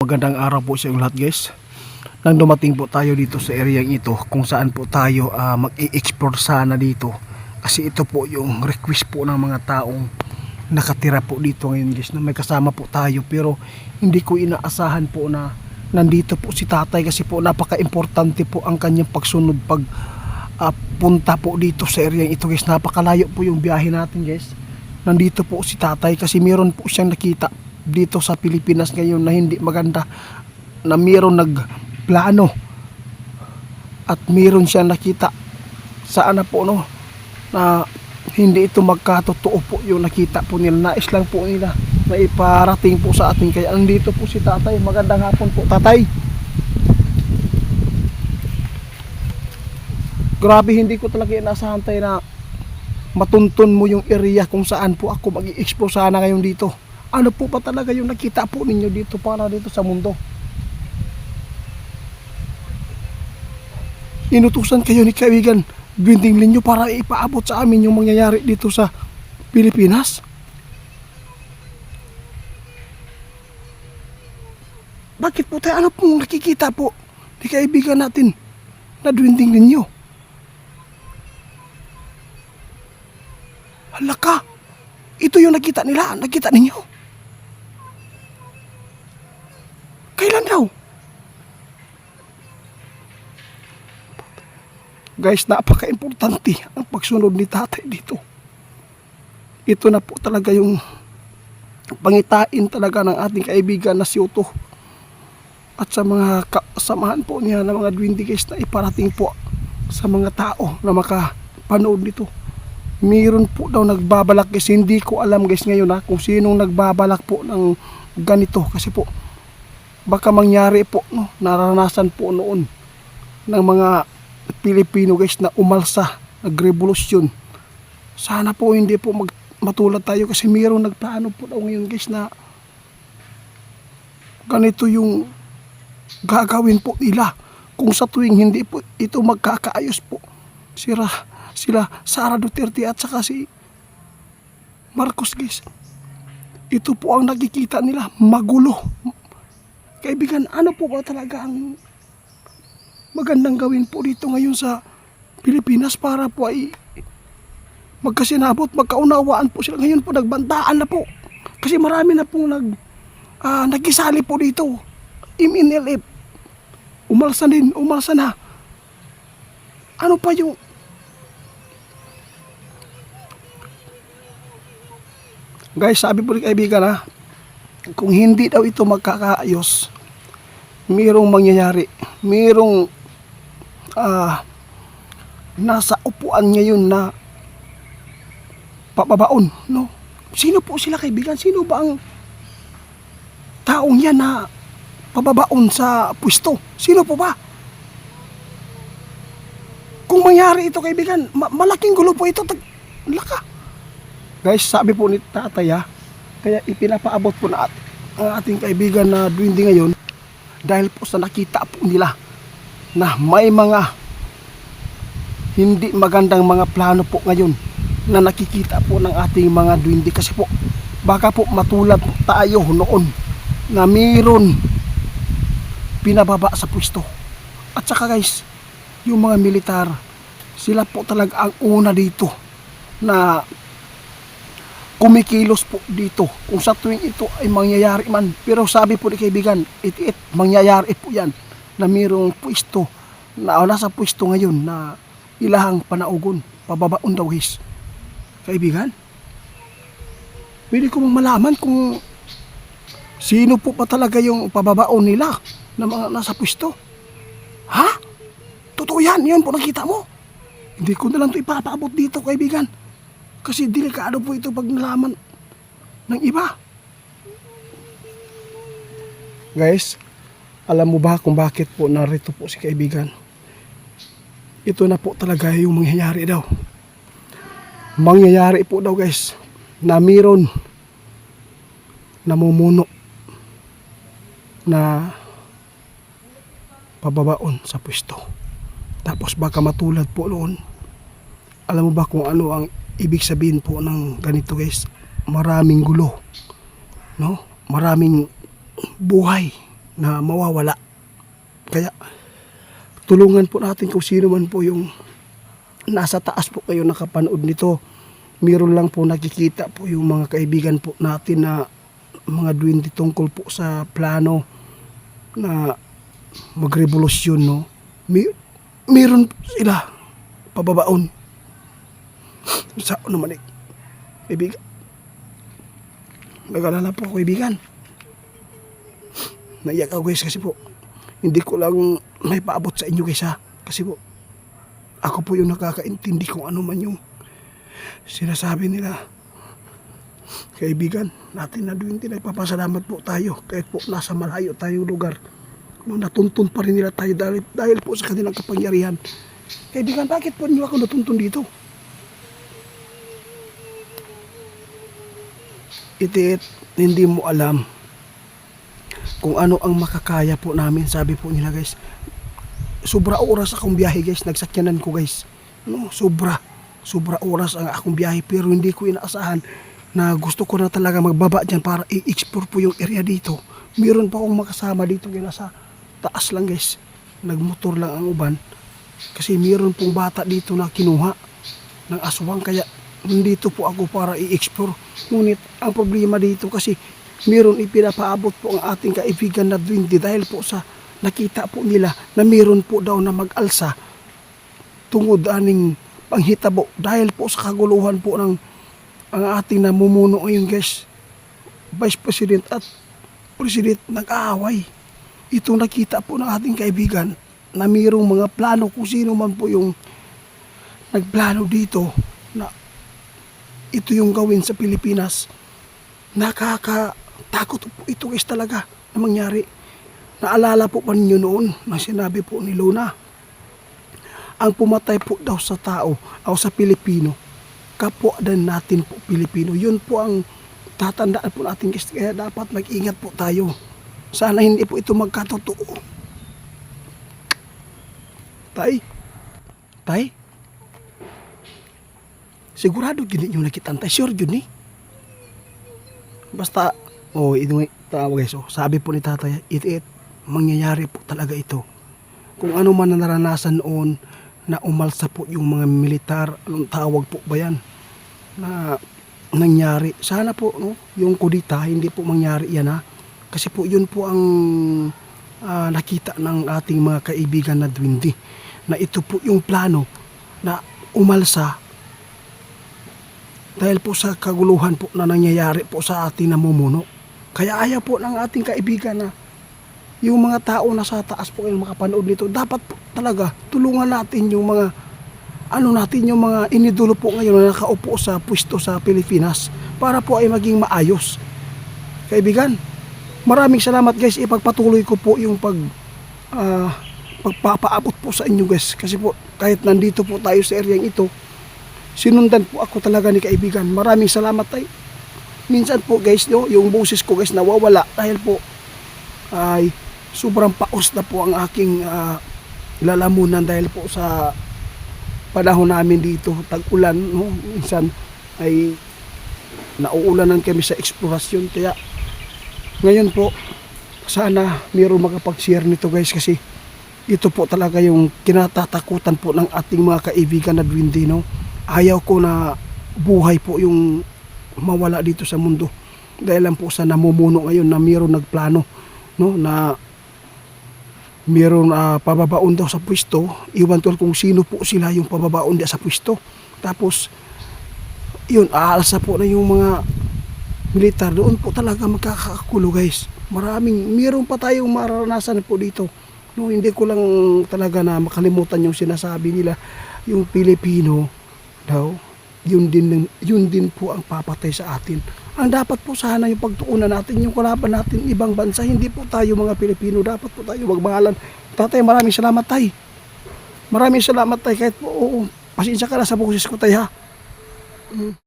magandang araw po sa inyong lahat guys. Nang dumating po tayo dito sa area ito kung saan po tayo mag-i-explore sana dito. Kasi ito po yung request po ng mga taong nakatira po dito ngayon guys, na may kasama po tayo. Pero hindi ko inaasahan po na nandito po si tatay, kasi po napaka-importante po ang kanyang pagsunod pag punta po dito sa area ito guys. Napakalayo po yung biyahe natin guys. Nandito po si tatay kasi meron po siyang nakita dito sa Pilipinas ngayon na hindi maganda, na meron nagplano at meron siyang nakita sana po na hindi ito magkatotoo po yung nakita po nila. Nais lang po nila na iparating po sa atin, kaya andito po si tatay. Magandang hapon po tatay. Grabe, hindi ko talaga inaasahan tayo na matuntun mo yung area kung saan po ako mag-i-explore sana ngayon dito. Ano po ba talaga yung nakita po ninyo dito para dito sa mundo? Inutusan kayo ni kaibigan Dwinding Linyo para ipaabot sa amin yung mangyayari dito sa Pilipinas? Bakit po tayo? Ano pong nakikita po ni kaibigan natin na Dwinding Linyo? Hala ka! Ito yung nakita nila, nakita ninyo? Kailan daw? Guys, napaka-importante ang pagsunod ni tatay dito. Ito na po talaga yung pangitain talaga ng ating kaibigan na si Otto at sa mga kasamahan po niya ng mga Dwinding guys, na iparating po sa mga tao na makapanood nito. Mayroon po daw nagbabalak guys, hindi ko alam guys ngayon kung sinong nagbabalak po ng ganito, kasi po baka mangyari po naranasan po noon ng mga Pilipino guys na umalsa, nagrevolusyon. Sana po hindi po matulad tayo, kasi mayroong nagplano po daw ngayon guys na ganito yung gagawin po nila kung sa tuwing hindi po ito magkakaayos po sila Sara Duterte at saka si Marcos guys. Ito po ang nakikita nila, magulo. Kaibigan, ano po ba talaga ang magandang gawin po dito ngayon sa Pilipinas para po ay magkasinabot, magkaunawaan po sila. Ngayon po nagbantaan na po, kasi marami na pong nagkisali po dito. MNLF umalsa na. Ano pa yung guys, sabi po ni kaibigan kung hindi daw ito magkakaayos, mayroong mangyayari. Mayroong nasa upuan ngayon na pababaon, no? Sino po sila kaibigan? Sino ba ang taong yan na pababaon sa pwesto? Sino po ba? Kung mangyari ito kaibigan, malaking gulo po ito. Laka. Guys, sabi po ni tatay kaya ipinapaabot po na ang ating kaibigan na Dwinding ngayon dahil po sa nakita po nila na may mga hindi magandang mga plano po ngayon na nakikita po ng ating mga Dwinding. Kasi po baka po matulad po tayo noon na mayroon pinababa sa pwesto. At saka guys, yung mga militar, sila po talaga ang una dito na kumikilos po dito kung sa tuwing ito ay mangyayari man. Pero sabi po ni kaibigan, mangyayari po yan na mayroong pwesto na nasa pwesto ngayon na ilahang panaugon, pababaon daw guys. Kaibigan, pwede ko malaman kung sino po pa talaga yung pababaon nila na mga nasa pwesto. Ha? Totoo yan, yun po nakita mo. Hindi ko na lang ito ipapaabot dito kaibigan, kasi delikado po ito pag nalaman ng iba. Guys, alam mo ba kung bakit po narito po si kaibigan? Ito na po talaga yung mangyayari daw. Mangyayari po daw guys na mayroon namumuno na pababaon sa pwesto. Tapos baka matulad po noon. Alam mo ba kung ano ang ibig sabihin po ng ganito guys? Maraming gulo, no? Maraming buhay na mawawala. Kaya tulungan po natin kung sino man po yung nasa taas po kayo nakapanood nito. Meron lang po nakikita po yung mga kaibigan po natin na mga duwende tungkol po sa plano na magrevolusyon, no? Meron sila pababaon sa naman kaibigan. Nag-alala po ako, kaibigan. Naiyak ako guys kasi po hindi ko lang may paabot sa inyo guys ha. Kasi po ako po yung nakakaintindi kung ano man yung sinasabi nila. Kaibigan natin na duwende, nagpapasalamat po tayo kahit po nasa malayo tayong lugar. Natuntun pa rin nila tayo dahil po sa kanilang kapangyarihan. Kaibigan, bakit po niyo ako natuntun dito? Itiit, hindi mo alam kung ano ang makakaya po namin. Sabi po nila guys, sobra oras akong biyahe guys, nagsakyanan ko guys, no, sobra oras ang akong biyahe, pero hindi ko inaasahan na gusto ko na talaga magbaba dyan para i-explore po yung area dito. Meron pa akong makasama dito kaya nasa taas lang guys, nagmotor lang ang uban kasi meron pong bata dito na kinuha ng aswang, kaya nandito po ako para i-explore. Ngunit ang problema dito kasi meron ipinapaabot po ang ating kaibigan na duwende dahil po sa nakita po nila na meron po daw na mag-alsa tungod aning panghitabo dahil po sa kaguluhan po ng ang ating namumuno ngayon guys, Vice President at President, nag-aaway. Itong nakita po ng ating kaibigan na mayroong mga plano, kung sino man po yung nagplano dito na ito yung gawin sa Pilipinas. Nakakatakot po ito guys talaga na mangyari. Naalala po pa ninyo noon na sinabi po ni Luna, ang pumatay po daw sa tao o sa Pilipino, kapwa din natin po Pilipino. Yun po ang tatandaan po natin guys, kaya dapat mag-ingat po tayo. Sana hindi po ito magkatotoo. Tay? Sigurado gini yung nakita tay, sure yun eh. Basta, ito tawag guys, sabi po ni tatay, mangyayari po talaga ito. Kung ano man na naranasan noon, na umalsa po yung mga militar, anong tawag po ba yan, na nangyari. Sana po, no, yung kudita, hindi po mangyari yan ha. Kasi po yun po ang nakita ng ating mga kaibigan na duwende, na ito po yung plano na umalsa dahil po sa kaguluhan po na nangyayari po sa ating namumuno. Kaya ayaw po ng ating kaibigan na yung mga tao na sa taas po yung makapanood nito, dapat po talaga tulungan natin yung mga yung mga inidulo po ngayon na nakaupo sa pwesto sa Pilipinas para po ay maging maayos. Kaibigan, maraming salamat guys, ipagpatuloy ko po yung pagpapaabot po sa inyo guys, kasi po kahit nandito po tayo sa area ito, sinundan po ako talaga ni kaibigan. Maraming salamat tayo. Minsan po guys, yung boses ko guys nawawala dahil po ay sobrang paos na po ang aking lalamunan dahil po sa panahon namin dito, tag-ulan, no? Minsan ay nauulanan kami sa eksplorasyon, kaya ngayon po sana mayroong makapag-share nito guys, kasi ito po talaga yung kinatatakutan po ng ating mga kaibigan na duwende, no? Ayaw ko na buhay po yung mawala dito sa mundo dahil lang po sa namumuno ngayon na mayroong nagplano, no, na mayroong pababaon daw sa pwesto. Iwan ko kung sino po sila yung pababaon di sa pwesto. Tapos yun, aalsa po na yung mga militar. Doon po talaga magkakakulo guys. Mayroon pa tayong mararanasan po dito, no, hindi ko lang talaga na makalimutan yung sinasabi nila, yung Pilipino daw, yun din po ang papatay sa atin. Ang dapat po sana yung pagtuunan natin, yung kalaban natin ibang bansa, hindi po tayo mga Pilipino. Dapat po tayo magmahalan. Tatay, maraming salamat tay. Maraming salamat tay, kahit po pasensya ka na sa boses ko tay ha.